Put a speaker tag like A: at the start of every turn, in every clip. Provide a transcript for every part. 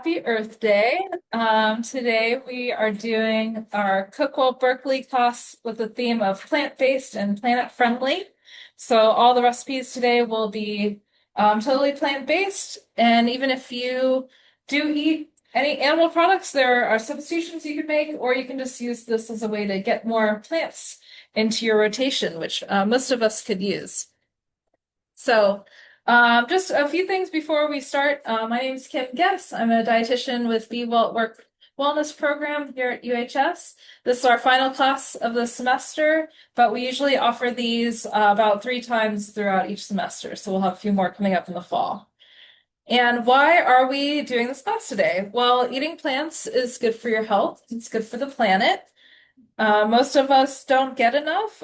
A: happy Earth Day. Today we are doing our Cook Well Berkeley class with the theme of plant-based and planet-friendly. So all the recipes today will be totally plant-based, and even if you do eat any animal products, there are substitutions you can make, or you can just use this as a way to get more plants into your rotation, which most of us could use. So, just a few things before we start. My name is Kim Guess. I'm a dietitian with the Work Wellness Program here at UHS. This is our final class of the semester, but we usually offer these about 3 times throughout each semester. So we'll have a few more coming up in the fall. And why are we doing this class today? Well, eating plants is good for your health. It's good for the planet. Most of us don't get enough.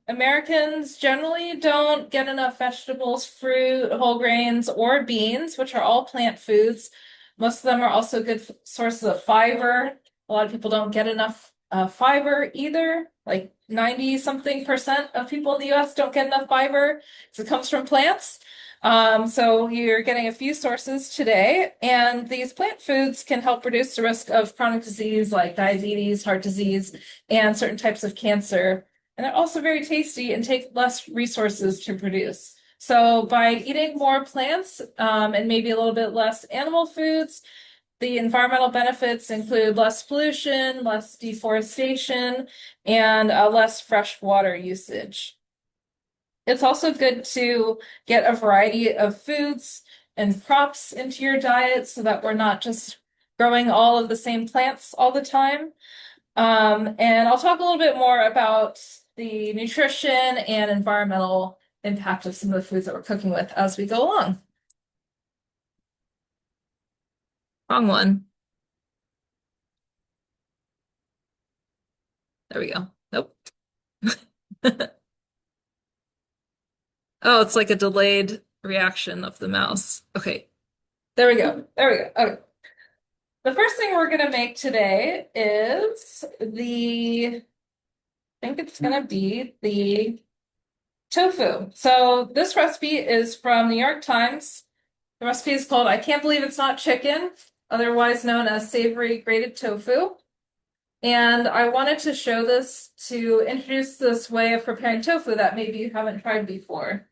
A: Americans generally don't get enough vegetables, fruit, whole grains, or beans, which are all plant foods. Most of them are also good sources of fiber. A lot of people don't get enough fiber either. Like 90-something% of people in the US don't get enough fiber because it comes from plants. So you're getting a few sources today, and these plant foods can help reduce the risk of chronic disease like diabetes, heart disease, and certain types of cancer. And they're also very tasty and take less resources to produce. So by eating more plants and maybe a little bit less animal foods, the environmental benefits include less pollution, less deforestation, and less fresh water usage. It's also good to get a variety of foods and crops into your diet so that we're not just growing all of the same plants all the time. And I'll talk a little bit more about the nutrition and environmental impact of some of the foods that we're cooking with as we go along. Wrong one. There we go. Nope. Oh, it's like a delayed reaction of the mouse. Okay. There we go. There we go. Okay. The first thing we're going to make today is I think it's going to be the tofu. So this recipe is from New York Times. The recipe is called I Can't Believe It's Not Chicken, otherwise known as savory grated tofu. And I wanted to show this to introduce this way of preparing tofu that maybe you haven't tried before.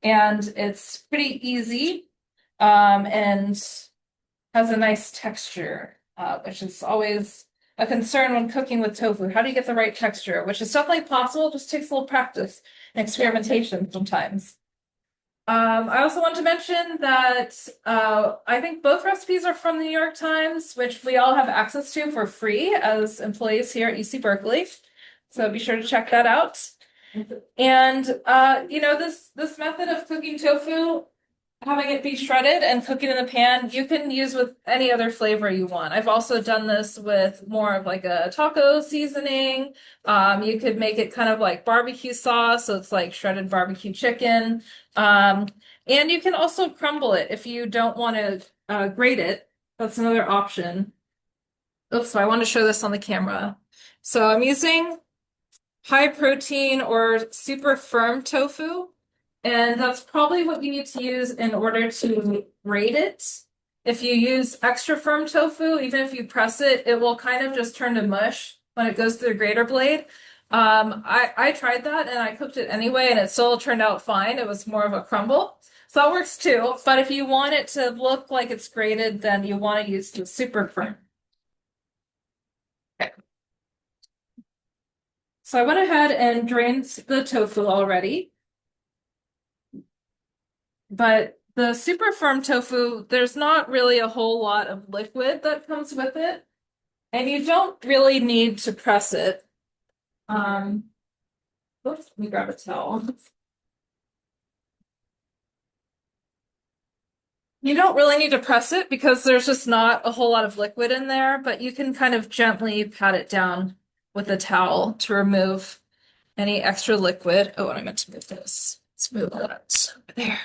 A: And it's pretty easy and has a nice texture, which is always a concern when cooking with tofu. How do you get the right texture? Which is definitely possible, just takes a little practice and experimentation sometimes. I also want to mention that I think both recipes are from the New York Times, which we all have access to for free as employees here at UC Berkeley. So be sure to check that out. And this method of cooking tofu, having it be shredded and cook it in the pan, you can use with any other flavor you want. I've also done this with more of like a taco seasoning. You could make it kind of like barbecue sauce, so it's like shredded barbecue chicken. And you can also crumble it if you don't want to grate it. That's another option. Oops, so I want to show this on the camera. So I'm using high protein or super firm tofu. And that's probably what you need to use in order to grate it. If you use extra firm tofu, even if you press it, it will kind of just turn to mush when it goes through the grater blade. I tried that and I cooked it anyway, and it still turned out fine. It was more of a crumble. So that works too. But if you want it to look like it's grated, then you want to use the super firm. Okay. So I went ahead and drained the tofu already. But the super firm tofu, there's not really a whole lot of liquid that comes with it. And you don't really need to press it. Oops, let me grab a towel. You don't really need to press it because there's just not a whole lot of liquid in there, but you can kind of gently pat it down with a towel to remove any extra liquid. Oh, and I meant to move this. Let's move that over there.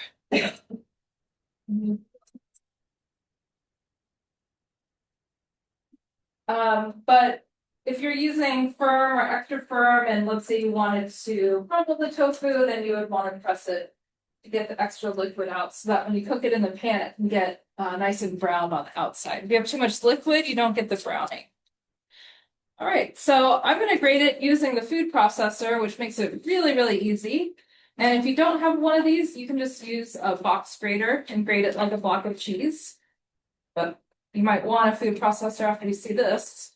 A: But if you're using firm or extra firm, and let's say you wanted to crumble the tofu, then you would want to press it to get the extra liquid out so that when you cook it in the pan, it can get nice and brown on the outside. If you have too much liquid, you don't get the browning. All right, so I'm going to grate it using the food processor, which makes it really, really easy. And if you don't have one of these, you can just use a box grater and grate it like a block of cheese. But you might want a food processor after you see this.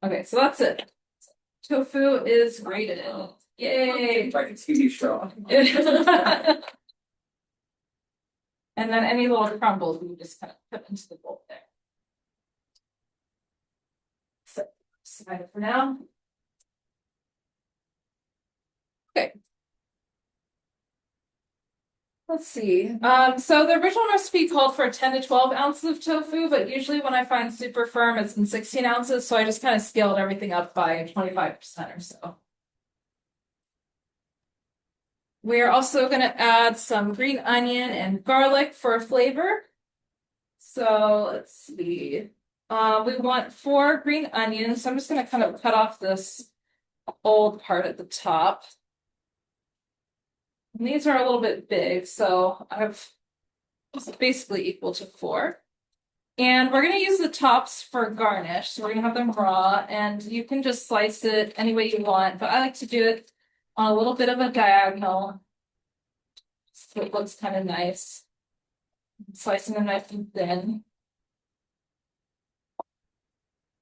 A: Okay, so that's it. Tofu is grated. Yay!
B: Like a TV show.
A: And then any little crumbles, we just kind of put into the bowl there. So, slide it for now. Okay. Let's see. So the original recipe called for 10 to 12 ounces of tofu, but usually when I find super firm, it's in 16 ounces. So I just kind of scaled everything up by 25% or so. We're also going to add some green onion and garlic for flavor. So let's see. We want 4 green onions. So I'm just going to kind of cut off this old part at the top. And these are a little bit big, so I've basically equal to 4. And we're going to use the tops for garnish. So we're going to have them raw, and you can just slice it any way you want, but I like to do it on a little bit of a diagonal so it looks kind of nice. Slicing them nice and thin.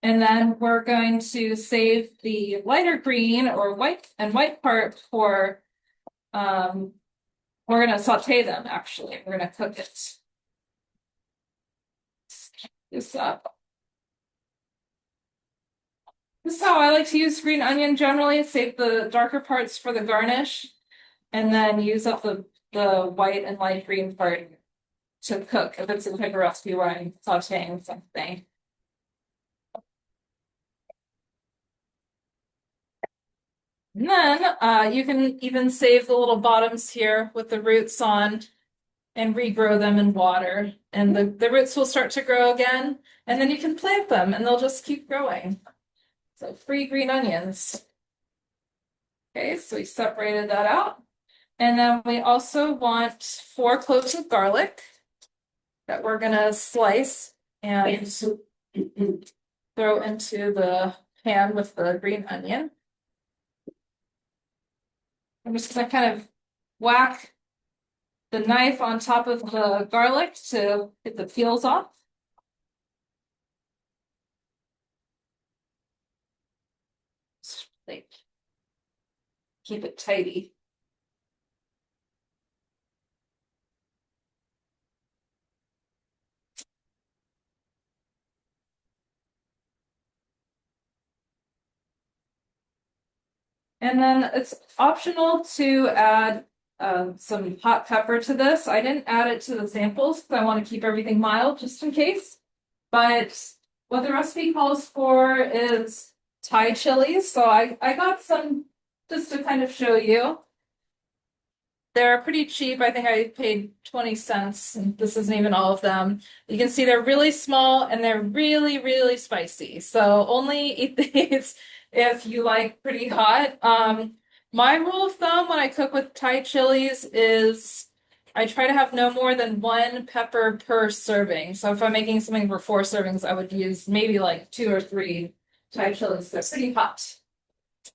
A: And then we're going to save the lighter green or white part for, we're going to saute them actually. We're going to cook it. This up. This is how I like to use green onion generally. Save the darker parts for the garnish, and then use up the white and light green part to cook if it's a type of recipe where I'm sauteing something. And then you can even save the little bottoms here with the roots on and regrow them in water. And the roots will start to grow again, and then you can plant them and they'll just keep growing. So free green onions. Okay, so we separated that out. And then we also want 4 cloves of garlic that we're gonna slice and throw into the pan with the green onion. I'm just gonna kind of whack the knife on top of the garlic to get the peels off. Like, keep it tidy. And then it's optional to add some hot pepper to this. I didn't add it to the samples because I want to keep everything mild just in case. But what the recipe calls for is Thai chilies. So I got some just to kind of show you. They're pretty cheap. I think I paid 20 cents, and this isn't even all of them. You can see they're really small and they're really, really spicy. So only eat these if you like pretty hot. My rule of thumb when I cook with Thai chilies is I try to have no more than 1 pepper per serving. So if I'm making something for 4 servings, I would use maybe like 2 or 3 Thai chilies. They're pretty hot,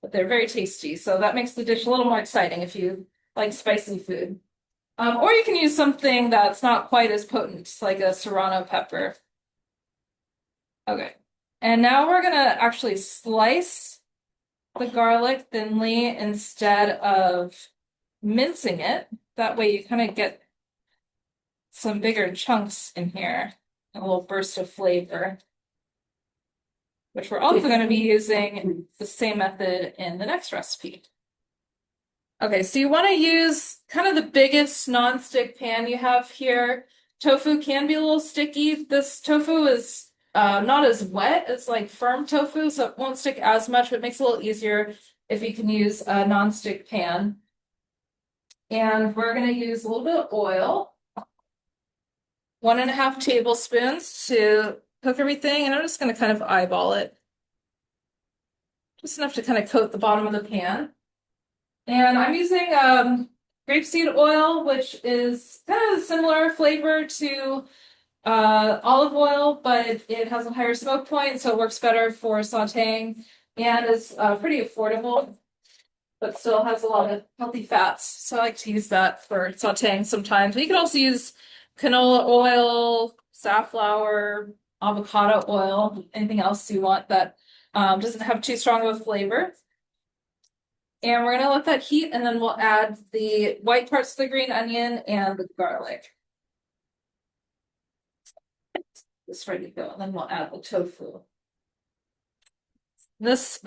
A: but they're very tasty. So that makes the dish a little more exciting if you like spicy food. Or you can use something that's not quite as potent, like a serrano pepper. Okay. And now we're gonna actually slice the garlic thinly instead of mincing it. That way you kind of get some bigger chunks in here, a little burst of flavor, which we're also going to be using the same method in the next recipe. Okay, so you want to use kind of the biggest nonstick pan you have here. Tofu can be a little sticky. This tofu is not as wet as like firm tofu, so it won't stick as much, but it makes it a little easier if you can use a nonstick pan. And we're going to use a little bit of oil, 1.5 tablespoons to cook everything, and I'm just going to kind of eyeball it. Just enough to kind of coat the bottom of the pan. And I'm using grapeseed oil, which is kind of a similar flavor to olive oil, but it has a higher smoke point, so it works better for sauteing and is pretty affordable, but still has a lot of healthy fats. So I like to use that for sauteing sometimes. But you can also use canola oil, safflower, avocado oil, anything else you want that doesn't have too strong of a flavor. And we're gonna let that heat, and then we'll add the white parts of the green onion and the garlic. It's ready to go, and then we'll add the tofu. This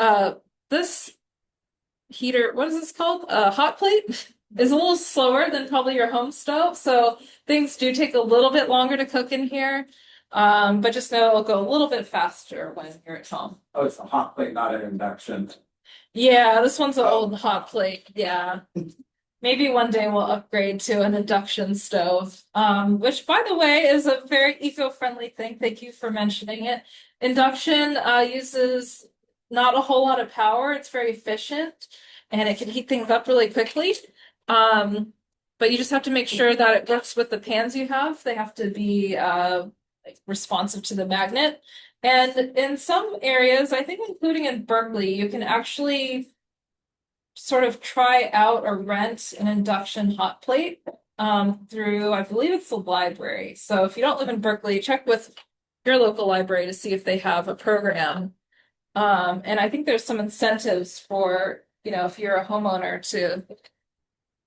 A: heater, what is this called? A hot plate is a little slower than probably your home stove, so things do take a little bit longer to cook in here. But just know it'll go a little bit faster when you're at home.
B: Oh, it's a hot plate, not an induction.
A: Yeah, this one's an old hot plate. Yeah. Maybe one day we'll upgrade to an induction stove, which, by the way, is a very eco-friendly thing. Thank you for mentioning it. Induction uses not a whole lot of power. It's very efficient, and it can heat things up really quickly. But you just have to make sure that it works with the pans you have. They have to be responsive to the magnet. And in some areas, I think including in Berkeley, you can actually sort of try out or rent an induction hot plate through, I believe it's the library. So if you don't live in Berkeley, check with your local library to see if they have a program. And I think there's some incentives for, if you're a homeowner to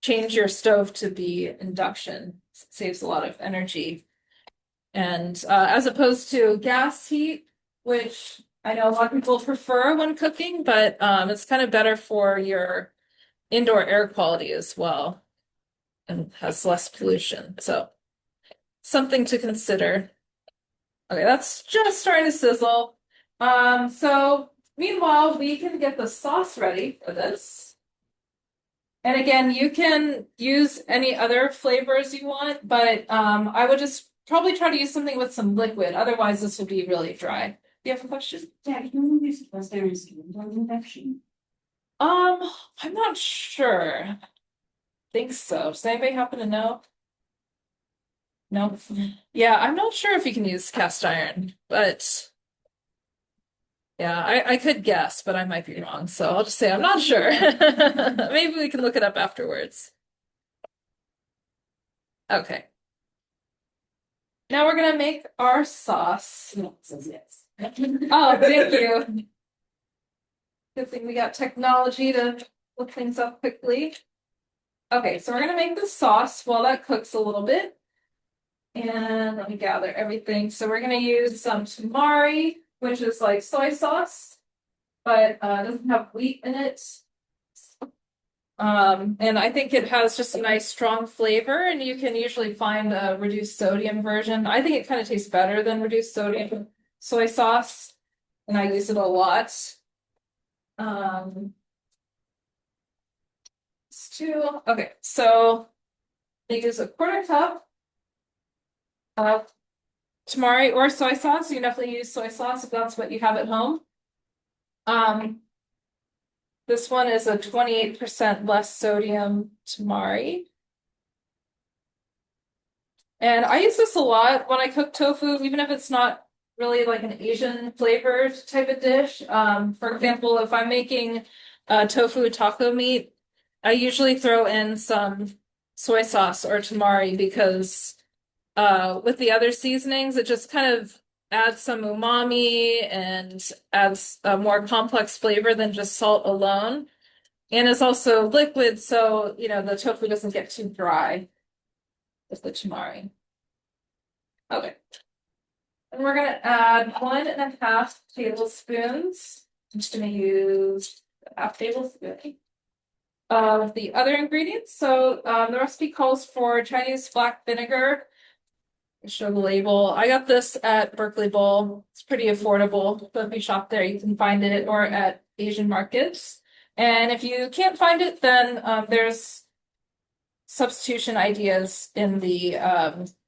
A: change your stove to be induction. It saves a lot of energy. And as opposed to gas heat, which I know a lot of people prefer when cooking, but it's kind of better for your indoor air quality as well and has less pollution. So something to consider. Okay, that's just starting to sizzle. So meanwhile, we can get the sauce ready for this. And again, you can use any other flavors you want, but I would just probably try to use something with some liquid. Otherwise, this will be really dry. Do you have a question?
C: Yeah, can you use was there is window infection?
A: I'm not sure. Think so. Does anybody happen to know? No? Yeah, I'm not sure if you can use cast iron, but yeah, I could guess, but I might be wrong. So I'll just say I'm not sure. Maybe we can look it up afterwards. Okay. Now we're gonna make our sauce.
C: No, it says yes.
A: Oh, thank you. Good thing we got technology to look things up quickly. Okay, so we're gonna make the sauce while that cooks a little bit. And let me gather everything. So we're gonna use some tamari, which is like soy sauce, but doesn't have wheat in it. And I think it has just a nice strong flavor, and you can usually find a reduced sodium version. I think it kind of tastes better than reduced sodium soy sauce, and I use it a lot. Okay, so I use a quarter cup of tamari or soy sauce. You can definitely use soy sauce if that's what you have at home. This one is a 28% less sodium tamari. And I use this a lot when I cook tofu, even if it's not really like an Asian flavored type of dish. For example, if I'm making tofu taco meat, I usually throw in some soy sauce or tamari because with the other seasonings, it just kind of adds some umami and adds a more complex flavor than just salt alone. And it's also liquid, so the tofu doesn't get too dry with the tamari. Okay. And we're gonna add 1.5 tablespoons. I'm just gonna use a half tablespoon of the other ingredients. So the recipe calls for Chinese black vinegar. Show the label. I got this at Berkeley Bowl. It's pretty affordable. So if you shop there, you can find it, or at Asian markets. And if you can't find it, then there's substitution ideas in the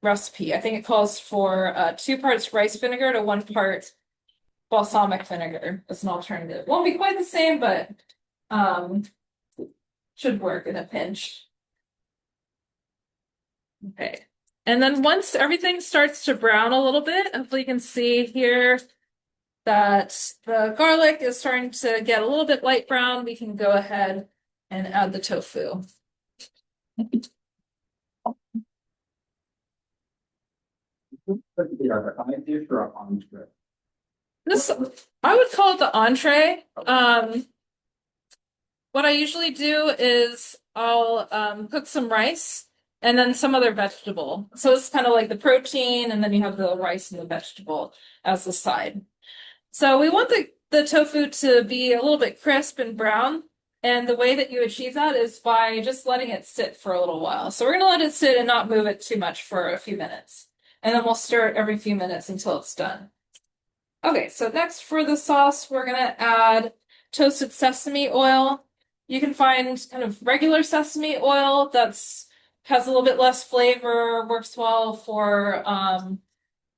A: recipe. I think it calls for 2 parts rice vinegar to 1 part balsamic vinegar as an alternative. Won't be quite the same, but should work in a pinch. Okay. And then once everything starts to brown a little bit, hopefully you can see here that the garlic is starting to get a little bit light brown, we can go ahead and add the tofu. This, I would call it the entree. What I usually do is I'll cook some rice and then some other vegetable. So it's kind of like the protein, and then you have the rice and the vegetable as the side. So we want the tofu to be a little bit crisp and brown. And the way that you achieve that is by just letting it sit for a little while. So we're going to let it sit and not move it too much for a few minutes. And then we'll stir it every few minutes until it's done. Okay, so next for the sauce, we're going to add toasted sesame oil. You can find kind of regular sesame oil that's has a little bit less flavor, works well for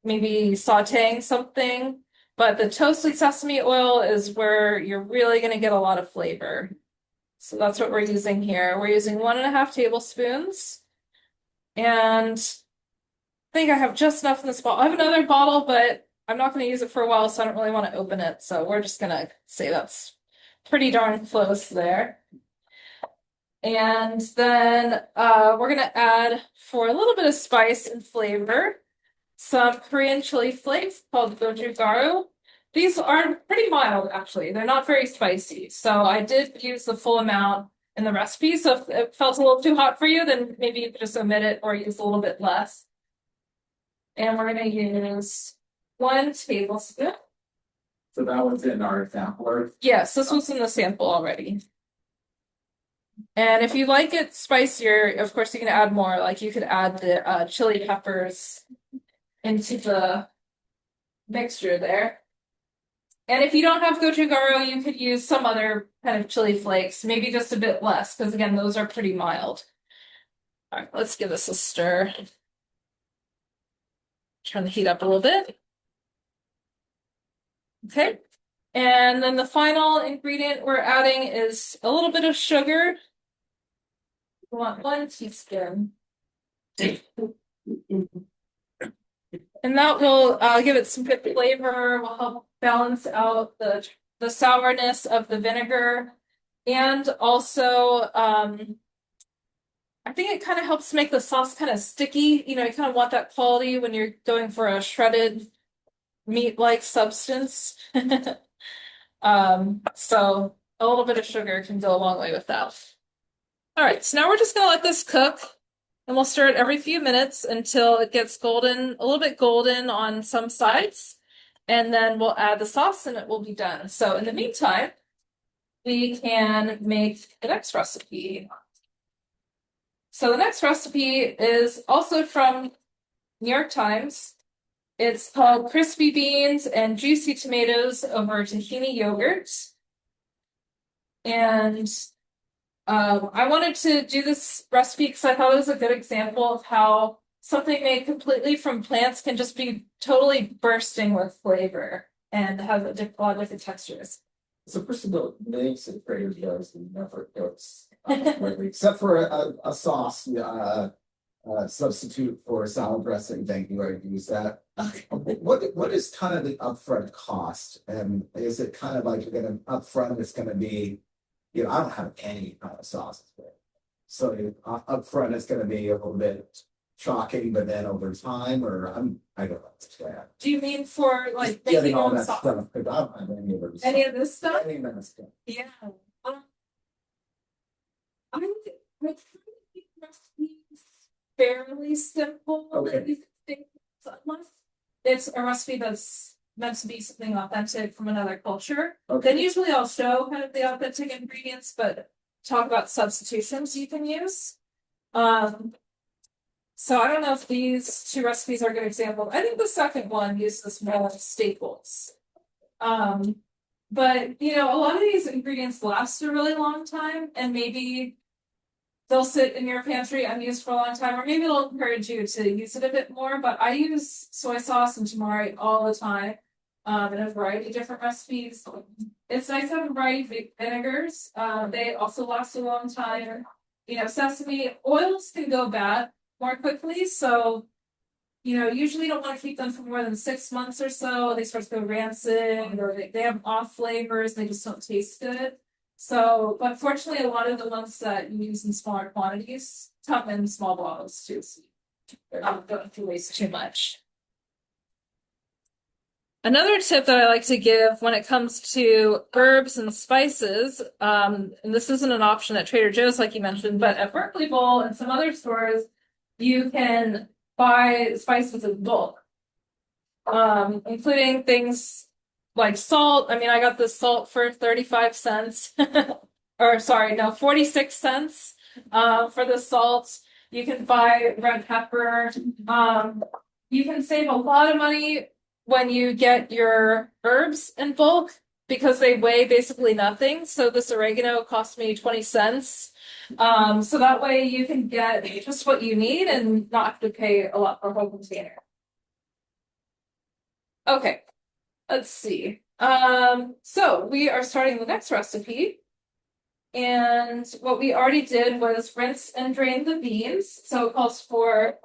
A: maybe sauteing something. But the toasted sesame oil is where you're really going to get a lot of flavor. So that's what we're using here. We're using 1.5 tablespoons. And I think I have just enough in this bottle. I have another bottle, but I'm not going to use it for a while, so I don't really want to open it. So we're just going to say that's pretty darn close there. And then we're going to add, for a little bit of spice and flavor, some Korean chili flakes called gochugaru. These are pretty mild, actually. They're not very spicy. So I did use the full amount in the recipe. So if it felt a little too hot for you, then maybe you could just omit it or use a little bit less. And we're going to use 1 tablespoon.
B: So that was in our sampler.
A: Yes, this was in the sample already. And if you like it spicier, of course you can add more. Like you could add the chili peppers into the mixture there. And if you don't have gochugaru, you could use some other kind of chili flakes, maybe just a bit less, because again, those are pretty mild. All right, let's give this a stir. Turn the heat up a little bit. Okay. And then the final ingredient we're adding is a little bit of sugar. We want 1 teaspoon. And that will give it some good flavor, will help balance out the sourness of the vinegar. And also, I think it kind of helps make the sauce kind of sticky. You know, you kind of want that quality when you're going for a shredded meat-like substance. So a little bit of sugar can go a long way with that. All right, so now we're just gonna let this cook, and we'll stir it every few minutes until it gets golden, a little bit golden on some sides, and then we'll add the sauce and it will be done. So in the meantime, we can make the next recipe. So the next recipe is also from New York Times. It's called Crispy Beans and Juicy Tomatoes over Tahini Yogurt. And I wanted to do this recipe because I thought it was a good example of how something made completely from plants can just be totally bursting with flavor and have a lot of different textures.
B: So first of all, names and Trader Joe's and never goes except for a sauce, substitute for salad dressing. Thank you. I use that.
A: Okay.
B: What is kind of the upfront cost, and is it kind of like you're gonna upfront? It's gonna be, you know, I don't have any kind of sauces, so upfront it's gonna be a little bit shocking, but then over time, or I don't understand.
A: Do you mean for like
B: Getting
A: making
B: all
A: your own
B: that
A: sauce?
B: stuff, because I don't have any of those.
A: Any of this stuff?
B: Any of that stuff.
A: Yeah. I think my recipe is fairly simple.
B: Okay.
A: That you can think unless it's a recipe that's meant to be something authentic from another culture.
B: Okay.
A: Then usually I'll show kind of the authentic ingredients, but talk about substitutions you can use. So I don't know if these 2 recipes are good examples. I think the second one uses more staples. But you know, a lot of these ingredients last a really long time, and maybe they'll sit in your pantry unused for a long time, or maybe it'll encourage you to use it a bit more. But I use soy sauce and tamari all the time. in a variety of different recipes. It's nice to have a variety of vinegars. They also last a long time. You know, sesame oils can go bad more quickly, so usually don't want to keep them for more than 6 months or so. They start to go rancid, or they have off flavors, they just don't taste good. So, but fortunately, a lot of the ones that you use in smaller quantities come in small bottles too, so you don't have to waste too much. Another tip that I like to give when it comes to herbs and spices, and this isn't an option at Trader Joe's like you mentioned, but at Berkeley Bowl and some other stores, you can buy spices in bulk, including things like salt. I mean, I got this salt for 35 cents, or sorry, no, 46 cents for the salt. You can buy red pepper. You can save a lot of money when you get your herbs in bulk because they weigh basically nothing. So this oregano cost me 20 cents. So that way you can get just what you need and not have to pay a lot for a whole container. Okay, let's see. So we are starting the next recipe. And what we already did was rinse and drain the beans. So it calls for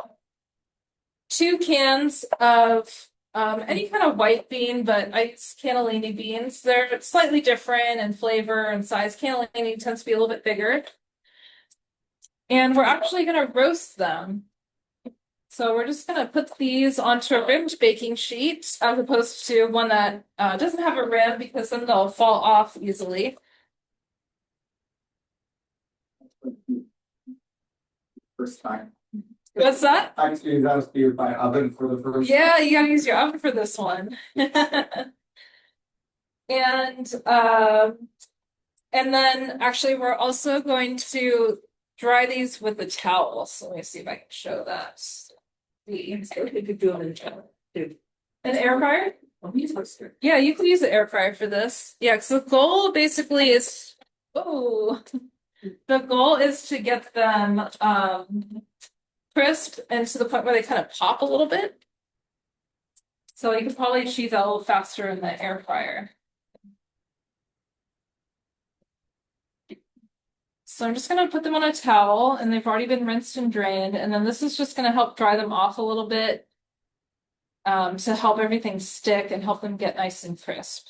A: 2 cans of any kind of white bean, but I use cannellini beans. They're slightly different in flavor and size. Cannellini tends to be a little bit bigger. And we're actually going to roast them. So we're just going to put these onto a rimmed baking sheet as opposed to one that doesn't have a rim because then they'll fall off easily.
B: First time.
A: What's that?
B: Actually, that was used by oven for the first.
A: Yeah, you gotta use your oven for this one. And then actually we're also going to dry these with a towel. So let me see if I can show that. You could do it in an air fryer? Yeah, you could use the air fryer for this. Yeah, because the goal basically is the goal is to get them crisp and to the point where they kind of pop a little bit. So you could probably achieve that a little faster in the air fryer. So I'm just gonna put them on a towel and they've already been rinsed and drained. And then this is just gonna help dry them off a little bit to help everything stick and help them get nice and crisp.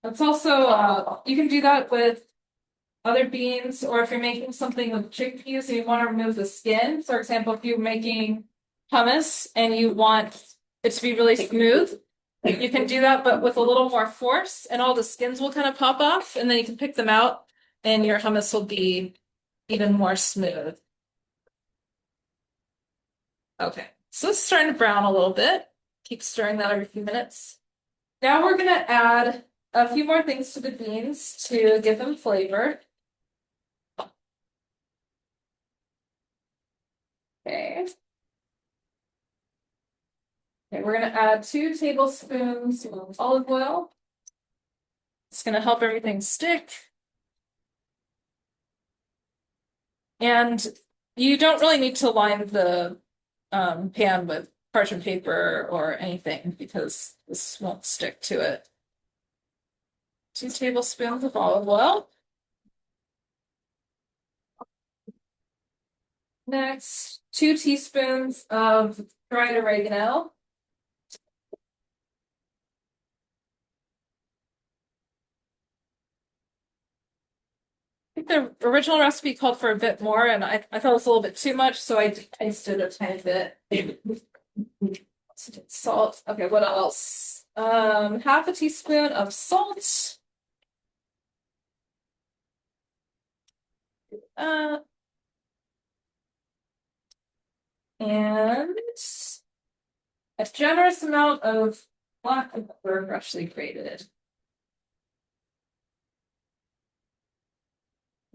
A: It's also, you can do that with other beans, or if you're making something with chickpeas and you want to remove the skin. For example, if you're making hummus and you want it to be really smooth, you can do that, but with a little more force, and all the skins will kind of pop off, and then you can pick them out, and your hummus will be even more smooth. Okay, so it's starting to brown a little bit. Keep stirring that every few minutes. Now we're gonna add a few more things to the beans to give them flavor. Okay. Okay, we're gonna add 2 tablespoons of olive oil. It's gonna help everything stick. And you don't really need to line the pan with parchment paper or anything because this won't stick to it. 2 tablespoons of olive oil. Next, 2 teaspoons of dried oregano. I think the original recipe called for a bit more, and I thought it was a little bit too much, so I tasted a tiny bit. Salt. Okay, what else? Half a teaspoon of salt. And a generous amount of black pepper, freshly grated.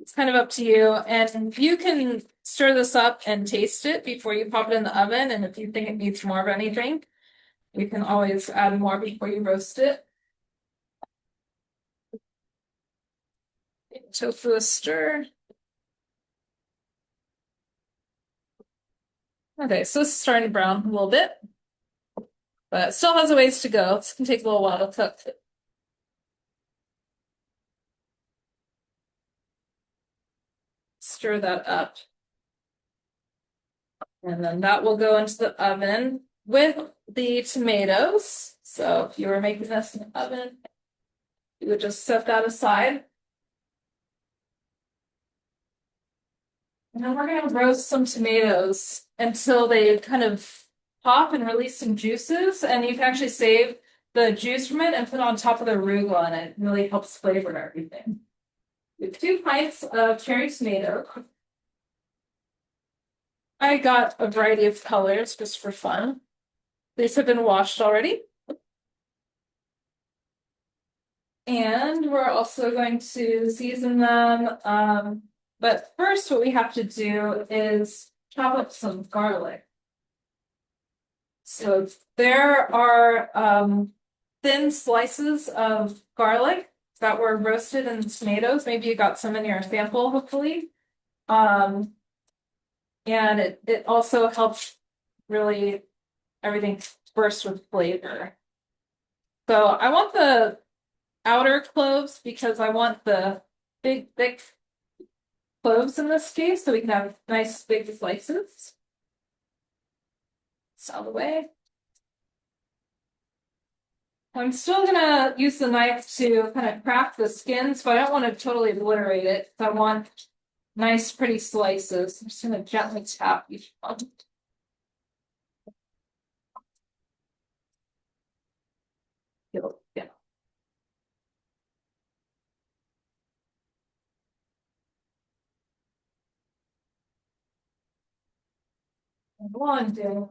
A: It's kind of up to you, and you can stir this up and taste it before you pop it in the oven, and if you think it needs more of anything, you can always add more before you roast it. Tofu a stir. Okay, so this is starting to brown a little bit, but it still has a ways to go. This can take a little while to cook. Stir that up. And then that will go into the oven with the tomatoes. So if you were making this in the oven, you would just set that aside. And then we're going to roast some tomatoes until they kind of pop and release some juices. And you can actually save the juice from it and put it on top of the arugula, and it really helps flavor everything. We have 2 pints of cherry tomato. I got a variety of colors just for fun. These have been washed already. And we're also going to season them. But first, what we have to do is chop up some garlic. So there are thin slices of garlic that were roasted in tomatoes. Maybe you got some in your sample, hopefully. And it also helps really everything burst with flavor. So I want the outer cloves because I want the big, thick cloves in this case, so we can have nice big slices. It's out of the way. I'm still gonna use the knife to kind of crack the skin, so I don't want to totally obliterate it. So I want nice, pretty slices. I'm just gonna gently tap each one. Yeah. While I'm doing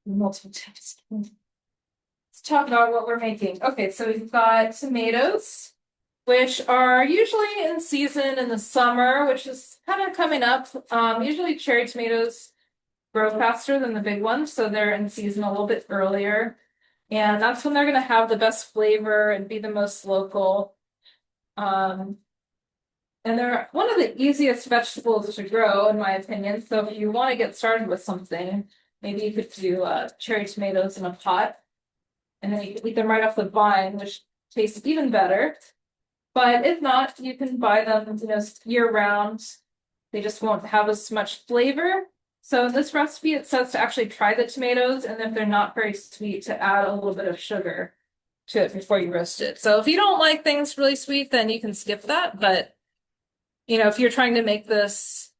A: multitasking, let's talk about what we're making. Okay, so we've got tomatoes, which are usually in season in the summer, which is kind of coming up. Usually cherry tomatoes grow faster than the big ones, so they're in season a little bit earlier. And that's when they're going to have the best flavor and be the most local. And they're one of the easiest vegetables to grow, in my opinion. So if you want to get started with something, maybe you could do cherry tomatoes in a pot. And then you can eat them right off the vine, which tastes even better. But if not, you can buy them, year round. They just won't have as much flavor. So in this recipe, it says to actually try the tomatoes, and if they're not very sweet, to add a little bit of sugar to it before you roast it. So if you don't like things really sweet, then you can skip that. But, if you're trying to make this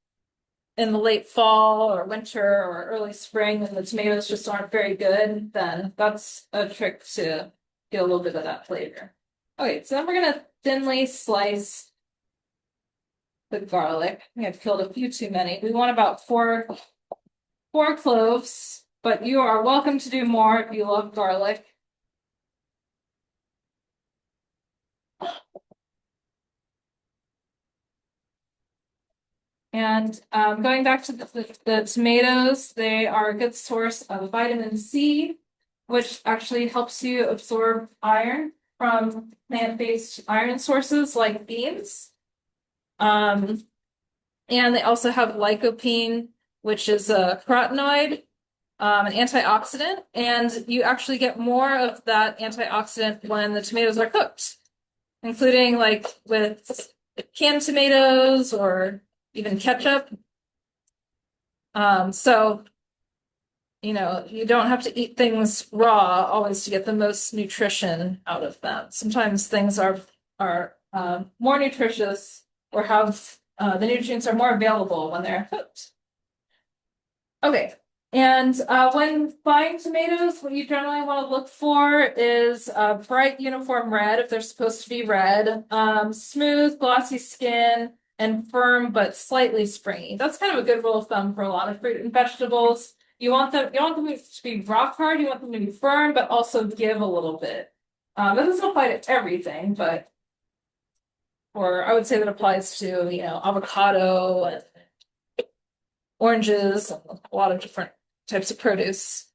A: in the late fall or winter or early spring and the tomatoes just aren't very good, then that's a trick to get a little bit of that flavor. Okay, so then we're gonna thinly slice the garlic. I think I've killed a few too many. We want about four cloves, but you are welcome to do more if you love garlic. And going back to the tomatoes, they are a good source of vitamin C, which actually helps you absorb iron from plant-based iron sources like beans. And they also have lycopene, which is a carotenoid, an antioxidant, and you actually get more of that antioxidant when the tomatoes are cooked, including like with canned tomatoes or even ketchup. So, you don't have to eat things raw always to get the most nutrition out of them. Sometimes things are more nutritious or have the nutrients are more available when they're cooked. Okay, and when buying tomatoes, what you generally want to look for is a bright uniform red if they're supposed to be red, smooth, glossy skin, and firm but slightly springy. That's kind of a good rule of thumb for a lot of fruit and vegetables. You want them to be rock hard, you want them to be firm, but also give a little bit. That doesn't apply to everything, or I would say that applies to, avocado and oranges, and a lot of different types of produce.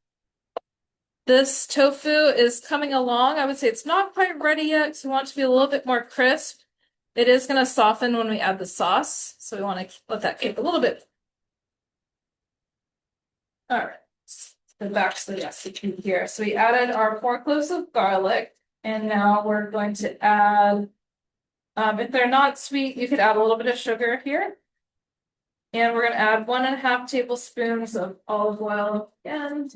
A: This tofu is coming along. I would say it's not quite ready yet, so we want it to be a little bit more crisp. It is going to soften when we add the sauce, so we want to let that cook a little bit. All right, the back to the recipe here. So we added our 4 cloves of garlic, and now we're going to add, if they're not sweet, you could add a little bit of sugar here. And we're gonna add 1.5 tablespoons of olive oil again.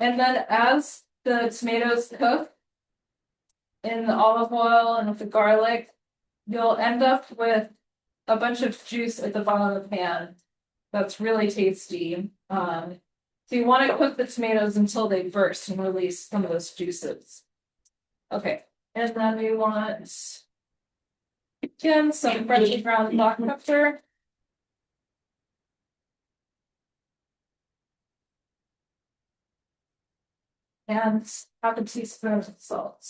A: And then as the tomatoes cook in the olive oil and with the garlic, you'll end up with a bunch of juice at the bottom of the pan. That's really tasty. So you want to cook the tomatoes until they burst and release some of those juices. Okay, and then we want again some freshly ground black pepper. And half a teaspoon of salt.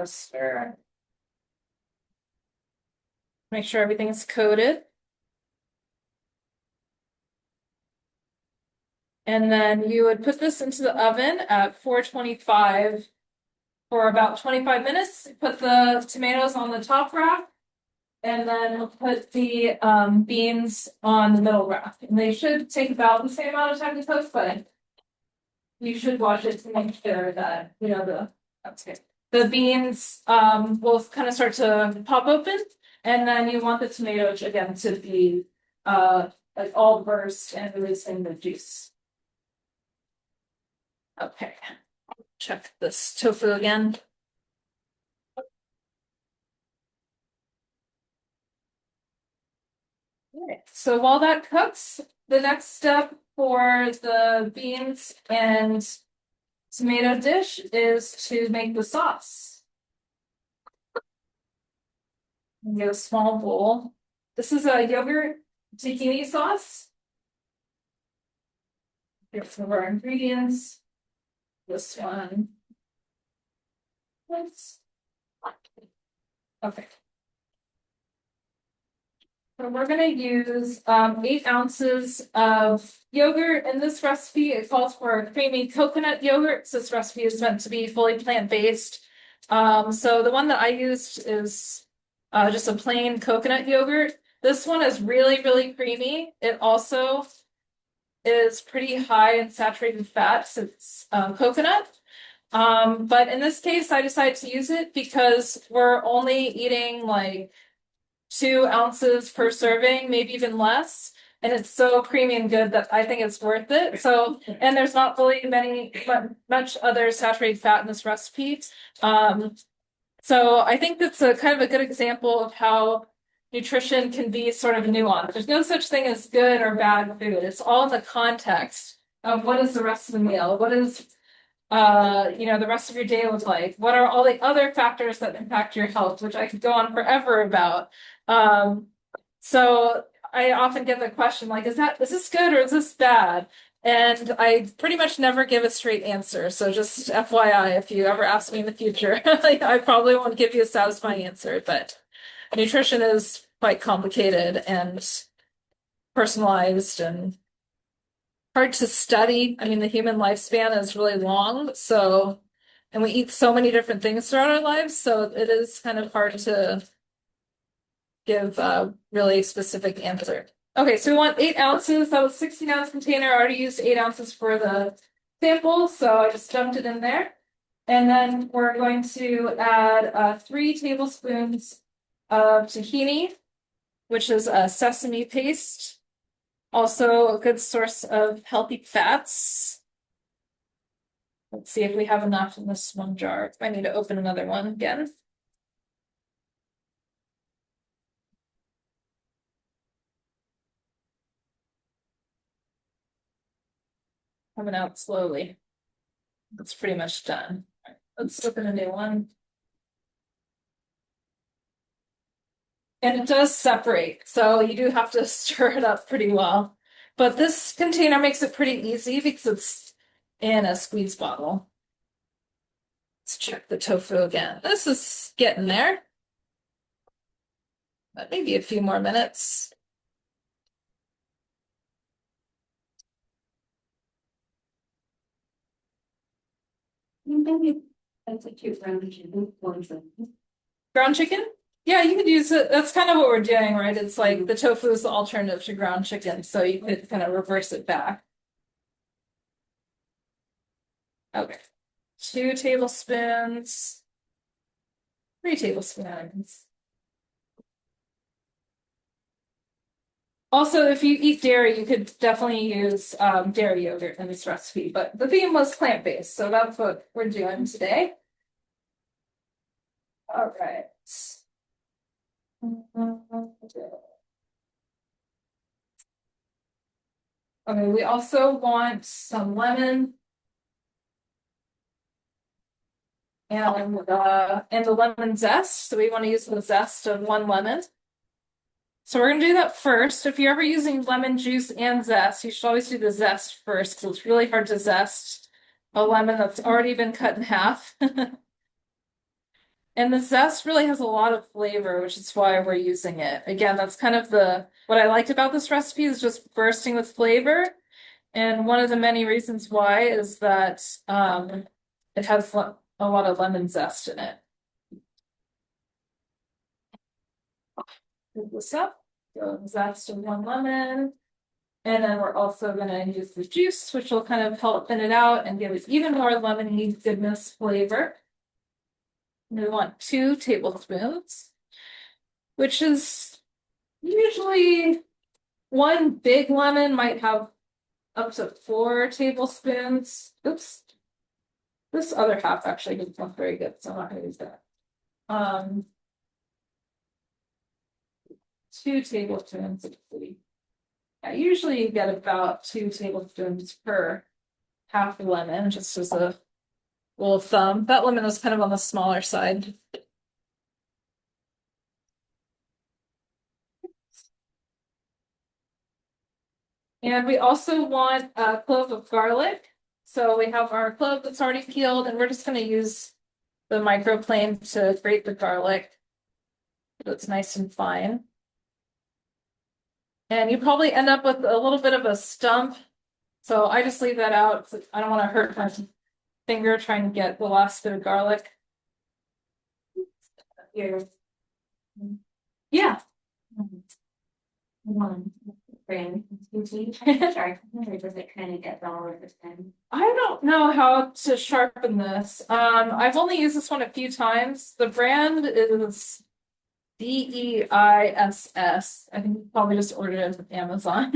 A: Stir. Make sure everything's coated. And then you would put this into the oven at 425 for about 25 minutes. Put the tomatoes on the top rack, and then put the beans on the middle rack. And they should take about the same amount of time to cook, but you should watch it to make sure that, you know, that's good. The beans will kind of start to pop open, and then you want the tomatoes again to be like all burst and releasing the juice. Okay, check this tofu again. Okay. So while that cooks, the next step for the beans and tomato dish is to make the sauce. Get a small bowl. This is a yogurt tahini sauce. Here's some of our ingredients. This one. Okay. So we're gonna use 8 ounces of yogurt in this recipe. It calls for creamy coconut yogurt. So this recipe is meant to be fully plant-based. So the one that I used is just a plain coconut yogurt. This one is really, really creamy. It also is pretty high in saturated fats. It's coconut. But in this case, I decided to use it because we're only eating like 2 ounces per serving, maybe even less. And it's so creamy and good that I think it's worth it. So, and there's not really much other saturated fat in this recipe. So I think that's a kind of a good example of how nutrition can be sort of nuanced. There's no such thing as good or bad food. It's all in the context of what is the rest of the meal? What is the rest of your day look like? What are all the other factors that impact your health, which I could go on forever about. So I often get the question like, is this good or is this bad? And I pretty much never give a straight answer. So just FYI, if you ever ask me in the future, I probably won't give you a satisfying answer, but nutrition is quite complicated and personalized and hard to study. I mean, the human lifespan is really long, so, and we eat so many different things throughout our lives, so it is kind of hard to give a really specific answer. Okay, so we want 8 ounces. That was 16-ounce container. I already used 8 ounces for the sample, so I just dumped it in there. And then we're going to add 3 tablespoons of tahini, which is a sesame paste. Also a good source of healthy fats. Let's see if we have enough in this one jar. I need to open another one again. Coming out slowly. It's pretty much done. Let's open a new one. And it does separate, so you do have to stir it up pretty well. But this container makes it pretty easy because it's in a squeeze bottle. Let's check the tofu again. This is getting there. But maybe a few more minutes.
C: Maybe that's a cute round chicken.
A: Ground chicken? Yeah, you could use it. That's kind of what we're doing, right? It's like the tofu is the alternative to ground chicken, so you could kind of reverse it back. Okay. 2 tablespoons. 3 tablespoons. Also, if you eat dairy, you could definitely use dairy yogurt in this recipe, but the theme was plant-based, so that's what we're doing today. All right. Okay, we also want some lemon and the lemon zest. So we want to use the zest of 1 lemon. So we're gonna do that first. If you're ever using lemon juice and zest, you should always do the zest first because it's really hard to zest a lemon that's already been cut in half. And the zest really has a lot of flavor, which is why we're using it. Again, that's kind of what I liked about this recipe is just bursting with flavor. And one of the many reasons why is that it has a lot of lemon zest in it. Move this up, so zest of 1 lemon. And then we're also gonna use the juice, which will kind of help thin it out and give it even more lemony goodness flavor. And we want 2 tablespoons, which is usually 1 big lemon might have up to 4 tablespoons. Oops. This other half actually didn't look very good, so I'm not gonna use that. 2 tablespoons of food. Yeah, usually you get about 2 tablespoons per half lemon, just as a rule of thumb. That lemon was kind of on the smaller side. And we also want a clove of garlic. So we have our clove that's already peeled, and we're just going to use the microplane to grate the garlic so it's nice and fine. And you probably end up with a little bit of a stump. So I just leave that out. I don't want to hurt my finger trying to get the last bit of garlic. Here. Yeah.
C: One brand. Sorry, or does it kind of get dull over time?
A: I don't know how to sharpen this. I've only used this one a few times. The brand is DEISS. I think you probably just ordered it on Amazon.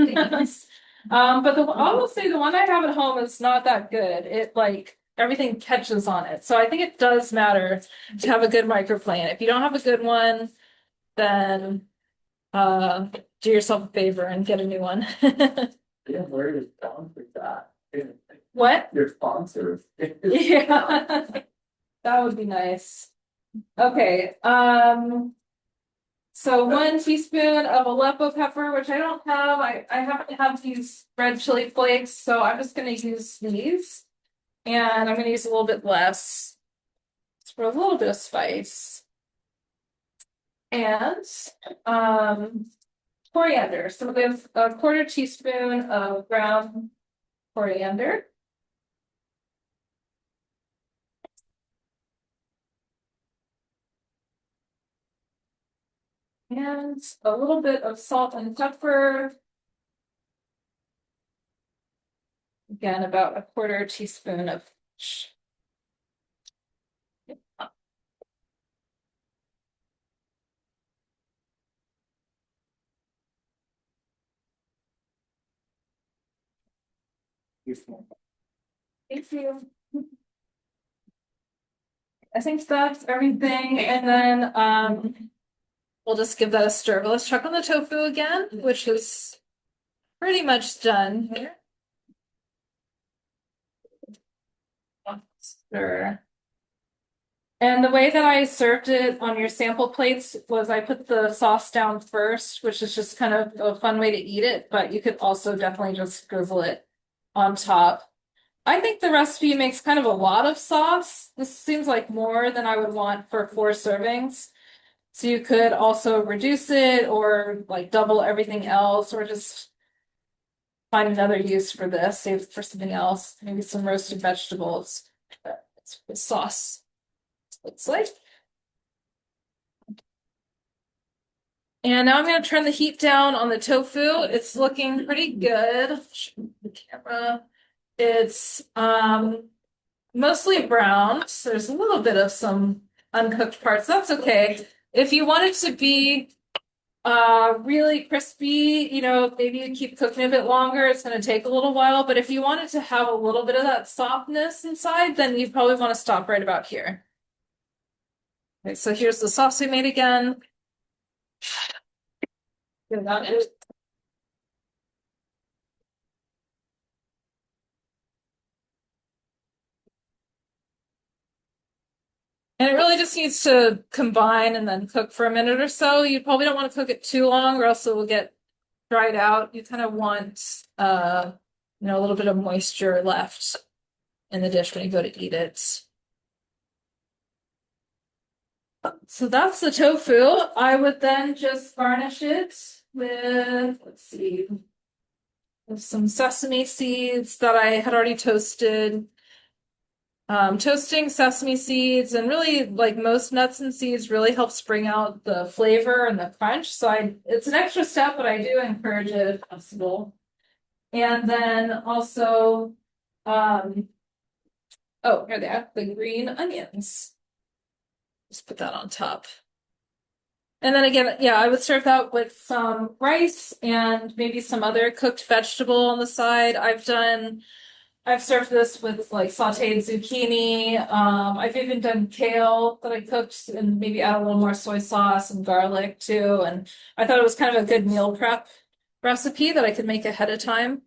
A: But I will say the one I have at home is not that good. It like everything catches on it. So I think it does matter to have a good microplane. If you don't have a good one, then do yourself a favor and get a new one.
B: Yeah, where is sponsor that?
A: What?
B: Your sponsor.
A: Yeah. That would be nice. Okay. So 1 teaspoon of Aleppo pepper, which I don't have. I happen to have these red chili flakes, so I'm just gonna use these. And I'm gonna use a little bit less for a little bit of spice. And coriander. So we have a 1/4 teaspoon of ground coriander. And a little bit of salt and pepper. Again, about a 1/4 teaspoon of each. Thank you. I think that's everything, and then we'll just give that a stir. But let's check on the tofu again, which is pretty much done here. Stir. And the way that I served it on your sample plates was I put the sauce down first, which is just kind of a fun way to eat it, but you could also definitely just drizzle it on top. I think the recipe makes kind of a lot of sauce. This seems like more than I would want for 4 servings. So you could also reduce it or like double everything else or just find another use for this, save it for something else, maybe some roasted vegetables. But That's what the sauce looks like. And now I'm going to turn the heat down on the tofu. It's looking pretty good. Show the camera. It's mostly brown. So there's a little bit of some uncooked parts. That's okay. If you want it to be really crispy, maybe you keep cooking a bit longer. It's going to take a little while. But if you want it to have a little bit of that softness inside, then you probably want to stop right about here. Okay, so here's the sauce we made again. Get that in. And it really just needs to combine and then cook for a minute or so. You probably don't want to cook it too long or else it will get dried out. You kind of want a little bit of moisture left in the dish when you go to eat it. So that's the tofu. I would then just garnish it with, let's see, with some sesame seeds that I had already toasted. Toasting sesame seeds and really like most nuts and seeds really helps bring out the flavor and the crunch. So it's an extra step, but I do encourage it if possible. And then also, oh, here they are, the green onions. Just put that on top. And then again, yeah, I would serve that with some rice and maybe some other cooked vegetable on the side. I've served this with like sauteed zucchini. I've even done kale that I cooked and maybe add a little more soy sauce and garlic too. And I thought it was kind of a good meal prep recipe that I could make ahead of time.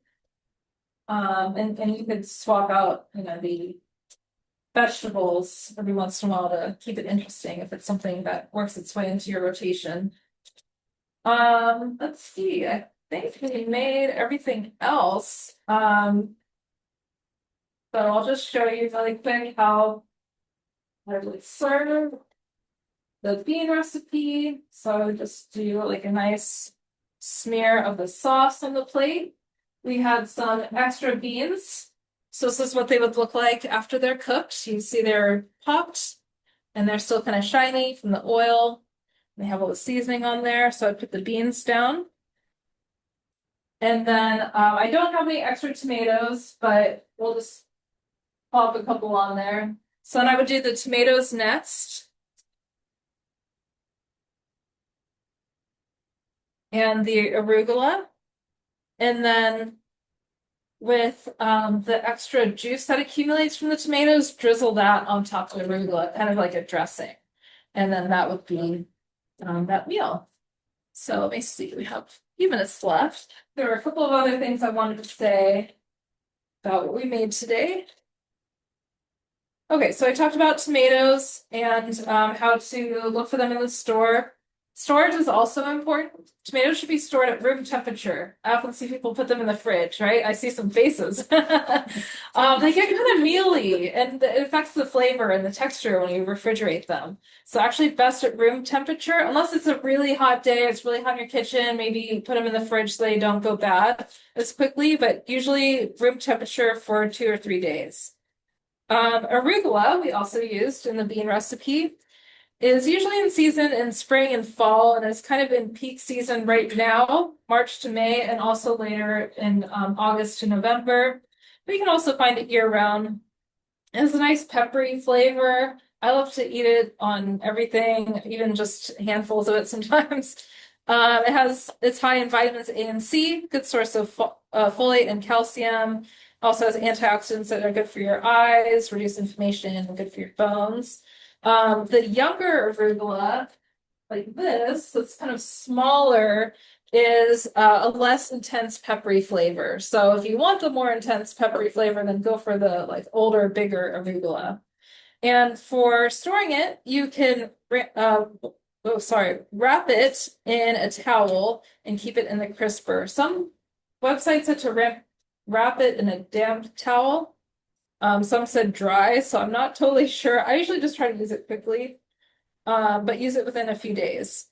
A: And you could swap out, the vegetables every once in a while to keep it interesting if it's something that works its way into your rotation. Let's see. I think we made everything else. So I'll just show you really quick how I would serve the bean recipe. So I would just do like a nice smear of the sauce on the plate. We had some extra beans. So this is what they would look like after they're cooked. You see they're popped and they're still kind of shiny from the oil. They have all the seasoning on there. So I put the beans down. And then I don't have any extra tomatoes, but we'll just pop a couple on there. So then I would do the tomatoes next. And the arugula. And then with the extra juice that accumulates from the tomatoes, drizzle that on top of the arugula, kind of like a dressing. And then that would be that meal. So let me see, we have a few minutes left. There were a couple of other things I wanted to say about what we made today. Okay, so I talked about tomatoes and how to look for them in the store. Storage is also important. Tomatoes should be stored at room temperature. I often see people put them in the fridge, right? I see some faces. They get kind of mealy and it affects the flavor and the texture when you refrigerate them. So actually best at room temperature, unless it's a really hot day, it's really hot in your kitchen, maybe put them in the fridge so they don't go bad as quickly, but usually room temperature for 2 or 3 days. Arugula we also used in the bean recipe is usually in season in spring and fall and is kind of in peak season right now, March to May, and also later in August to November. But you can also find it year round. It has a nice peppery flavor. I love to eat it on everything, even just handfuls of it sometimes. It's high in vitamins A and C, good source of folate and calcium. Also has antioxidants that are good for your eyes, reduce inflammation, and good for your bones. The younger arugula, like this, that's kind of smaller, is a less intense peppery flavor. So if you want the more intense peppery flavor, then go for the like older, bigger arugula. And for storing it, you can wrap it in a towel and keep it in the crisper. Some websites said to wrap it in a damp towel. Some said dry, so I'm not totally sure. I usually just try to use it quickly, but use it within a few days.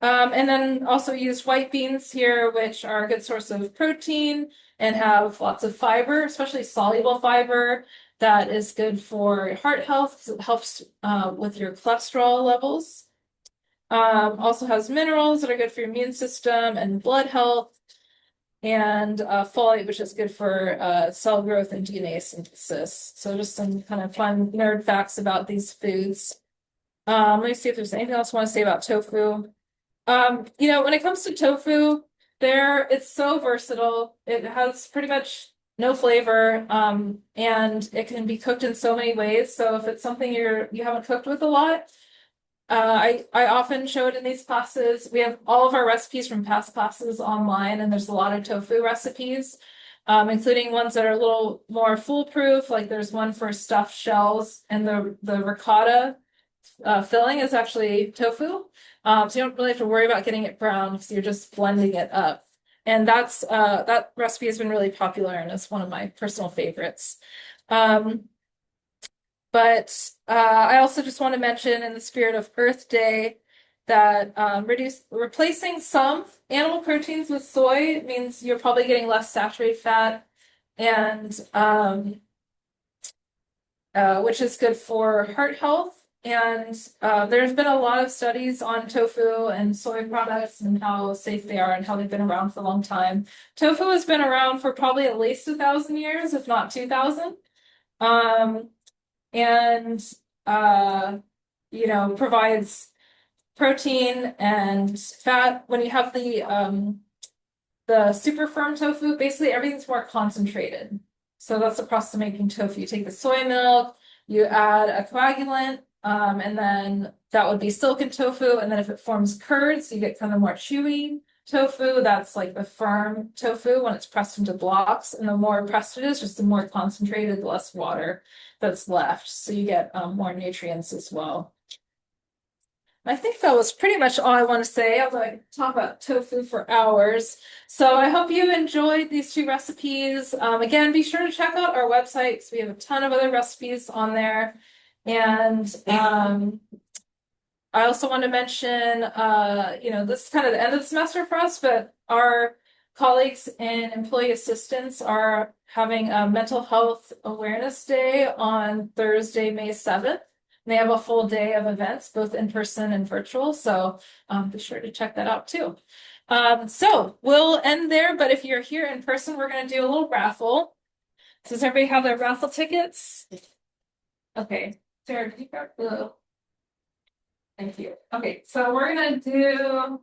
A: And then also use white beans here, which are a good source of protein and have lots of fiber, especially soluble fiber that is good for heart health because it helps with your cholesterol levels. Also has minerals that are good for your immune system and blood health, and folate, which is good for cell growth and DNA synthesis. So just some kind of fun nerd facts about these foods. Let me see if there's anything else I want to say about tofu. When it comes to tofu, it's so versatile. It has pretty much no flavor, and it can be cooked in so many ways. So if it's something you haven't cooked with a lot, I often show it in these classes. We have all of our recipes from past classes online, and there's a lot of tofu recipes, including ones that are a little more foolproof. Like there's one for stuffed shells, and the ricotta filling is actually tofu. So you don't really have to worry about getting it brown because you're just blending it up. And that recipe has been really popular and is one of my personal favorites. But I also just want to mention, in the spirit of Earth Day, that replacing some animal proteins with soy means you're probably getting less saturated fat, and which is good for heart health. And there's been a lot of studies on tofu and soy products and how safe they are and how they've been around for a long time. Tofu has been around for probably at least 1,000 years, if not 2,000. And provides protein and fat. When you have the super firm tofu, basically everything's more concentrated. So that's the process of making tofu. You take the soy milk, you add a coagulant, and then that would be silken tofu. And then if it forms curds, you get kind of more chewy tofu. That's like the firm tofu when it's pressed into blocks. And the more pressed it is, just the more concentrated, the less water that's left. So you get more nutrients as well. I think that was pretty much all I want to say. I was like talk about tofu for hours. So I hope you enjoyed these two recipes. Again, be sure to check out our website because we have a ton of other recipes on there. And I also want to mention, this is kind of the end of the semester for us, but our colleagues in employee assistance are having a mental health awareness day on Thursday, May 7th. They have a full day of events, both in person and virtual. So be sure to check that out too. So we'll end there, but if you're here in person, we're going to do a little raffle. So does everybody have their raffle tickets? Okay. Sarah, did you grab the... Thank you. Okay, so we're gonna do